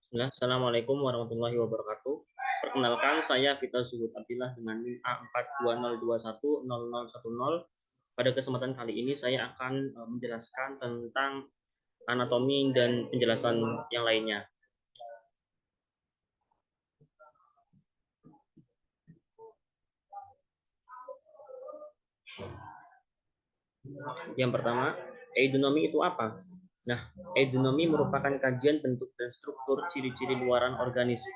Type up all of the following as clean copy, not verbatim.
Bismillah. Assalamualaikum warahmatullahi wabarakatuh. Perkenalkan, saya Vita Zuhud Abdillah dengan NIM A42210010. Pada kesempatan kali ini saya akan menjelaskan tentang anatomi dan penjelasan yang lainnya. Yang pertama, eudemomi itu apa? Nah, eudemomi merupakan kajian bentuk dan struktur ciri-ciri luaran organisme.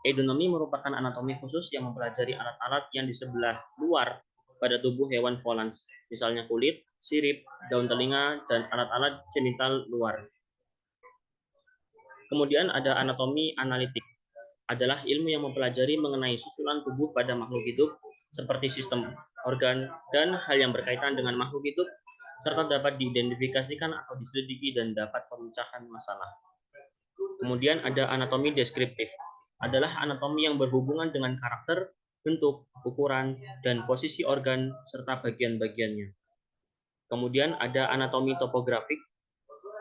Eudemomi merupakan anatomi khusus yang mempelajari alat-alat yang di sebelah luar pada tubuh hewan volans, misalnya kulit, sirip, daun telinga, dan alat-alat genital luar. Kemudian ada anatomi analitik, adalah ilmu yang mempelajari mengenai susunan tubuh pada makhluk hidup, seperti sistem organ dan hal yang berkaitan dengan makhluk hidup, serta dapat diidentifikasikan atau diselidiki dan dapat pemecahan masalah. Kemudian ada anatomi deskriptif, adalah anatomi yang berhubungan dengan karakter, bentuk, ukuran, dan posisi organ serta bagian-bagiannya. Kemudian ada anatomi topografik,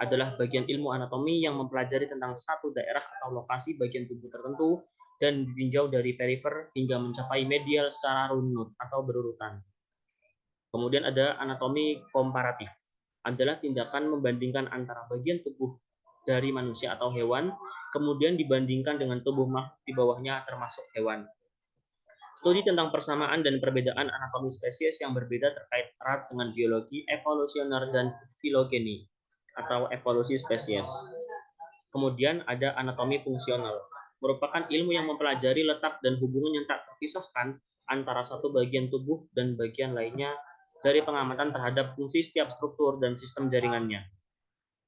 adalah bagian ilmu anatomi yang mempelajari tentang satu daerah atau lokasi bagian tubuh tertentu dan ditinjau dari perifer hingga mencapai medial secara runut atau berurutan. Kemudian ada anatomi komparatif, adalah tindakan membandingkan antara bagian tubuh dari manusia atau hewan, kemudian dibandingkan dengan tubuh makhluk di bawahnya termasuk hewan. Studi tentang persamaan dan perbedaan anatomi spesies yang berbeda terkait erat dengan biologi evolusioner dan filogeni atau evolusi spesies. Kemudian ada anatomi fungsional, merupakan ilmu yang mempelajari letak dan hubungan yang tak terpisahkan antara satu bagian tubuh dan bagian lainnya dari pengamatan terhadap fungsi setiap struktur dan sistem jaringannya.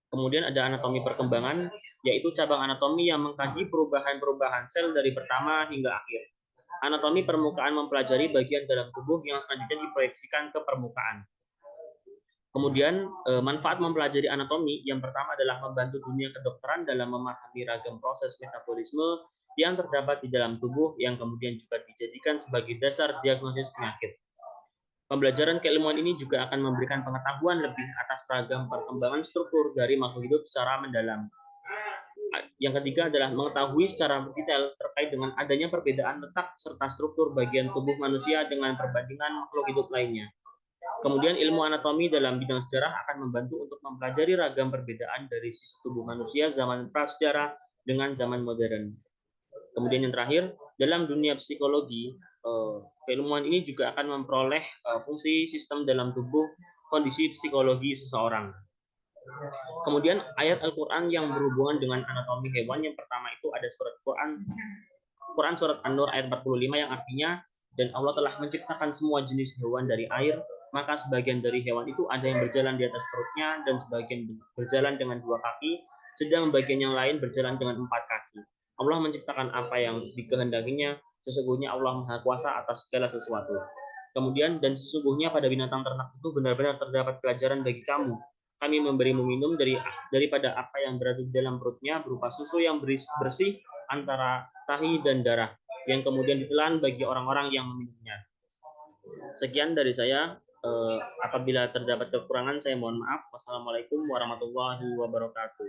Kemudian ada anatomi perkembangan, yaitu cabang anatomi yang mengkaji perubahan-perubahan sel dari pertama hingga akhir. Anatomi permukaan mempelajari bagian dalam tubuh yang selanjutnya diproyeksikan ke permukaan. Kemudian manfaat mempelajari anatomi yang pertama adalah membantu dunia kedokteran dalam memahami ragam proses metabolisme yang terdapat di dalam tubuh yang kemudian juga dijadikan sebagai dasar diagnosis penyakit. Pembelajaran keilmuan ini juga akan memberikan pengetahuan lebih atas ragam perkembangan struktur dari makhluk hidup secara mendalam. Yang ketiga adalah mengetahui secara detail terkait dengan adanya perbedaan letak serta struktur bagian tubuh manusia dengan perbandingan makhluk hidup lainnya. Kemudian ilmu anatomi dalam bidang sejarah akan membantu untuk mempelajari ragam perbedaan dari sisi tubuh manusia zaman prasejarah dengan zaman modern. Kemudian yang terakhir, dalam dunia psikologi, keilmuan ini juga akan memperoleh fungsi sistem dalam tubuh kondisi psikologi seseorang. Kemudian ayat Al-Quran yang berhubungan dengan anatomi hewan yang pertama itu ada surat Quran surat An-Nur ayat 45 yang artinya, dan Allah telah menciptakan semua jenis hewan dari air, maka sebagian dari hewan itu ada yang berjalan di atas perutnya dan sebagian berjalan dengan dua kaki, sedang bagian yang lain berjalan dengan empat kaki. Allah menciptakan apa yang dikehendakinya, sesungguhnya Allah Maha Kuasa atas segala sesuatu. Kemudian, dan sesungguhnya pada binatang ternak itu benar-benar terdapat pelajaran bagi kamu. Kami memberimu minum daripada apa yang berada di dalam perutnya berupa susu yang bersih antara tahi dan darah yang kemudian ditelan bagi orang-orang yang meminumnya. Sekian dari saya. Apabila terdapat kekurangan, saya mohon maaf. Wassalamualaikum warahmatullahi wabarakatuh.